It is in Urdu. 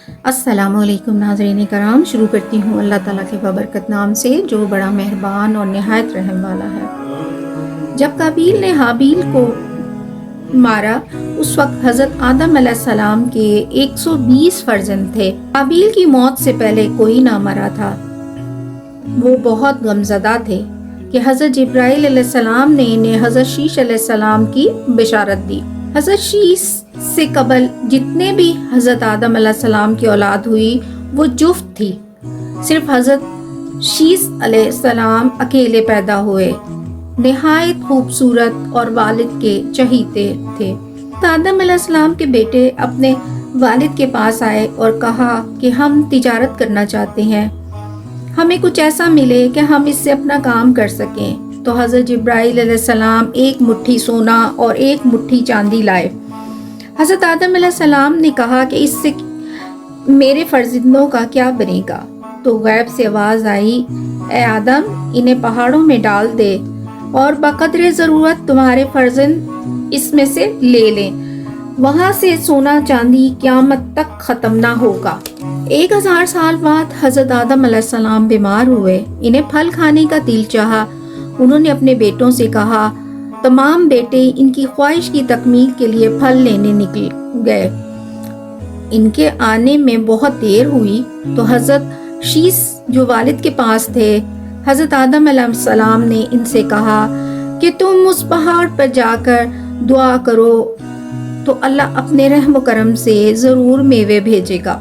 السلام علیکم ناظرین کرام، شروع کرتی ہوں اللہ تعالیٰ کے بابرکت نام سے جو بڑا مہربان اور نہایت رحم والا ہے۔ جب قابیل نے حابیل کو مارا اس وقت حضرت آدم علیہ السلام کے 120 فرزند تھے۔ حابیل کی موت سے پہلے کوئی نہ مرا تھا۔ وہ بہت غمزدہ تھے کہ حضرت جبرائیل علیہ السلام نے انہیں حضرت شیش علیہ السلام کی بشارت دی۔ حضرت شیش سے قبل جتنے بھی حضرت آدم علیہ السلام کی اولاد ہوئی وہ جفت تھی، صرف حضرت شیش علیہ السلام اکیلے پیدا ہوئے، نہایت خوبصورت اور والد کے چہیتے تھے۔ آدم علیہ السلام کے بیٹے اپنے والد کے پاس آئے اور کہا کہ ہم تجارت کرنا چاہتے ہیں، ہمیں کچھ ایسا ملے کہ ہم اس سے اپنا کام کر سکیں۔ تو حضرت جبرائیل علیہ السلام ایک مٹھی سونا اور ایک مٹھی چاندی لائے۔ حضرت آدم علیہ السلام نے کہا کہ اس سے میرے فرزندوں کا کیا بنے گا؟ تو غیب سے آواز آئی، اے آدم، انہیں پہاڑوں میں ڈال دے اور بقدر ضرورت تمہارے فرزند اس میں سے لے لیں، وہاں سے سونا چاندی قیامت تک ختم نہ ہوگا۔ 1000 سال بعد حضرت آدم علیہ السلام بیمار ہوئے، انہیں پھل کھانے کا دل چاہا۔ انہوں نے اپنے بیٹوں سے کہا، تمام بیٹے ان کی خواہش کی تکمیل کے لیے پھل لینے نکل گئے۔ ان کے آنے میں بہت دیر ہوئی تو حضرت شیش جو والد کے پاس تھے، حضرت آدم علیہ السلام نے ان سے کہا کہ تم اس پہاڑ پر جا کر دعا کرو تو اللہ اپنے رحم و کرم سے ضرور میوے بھیجے گا۔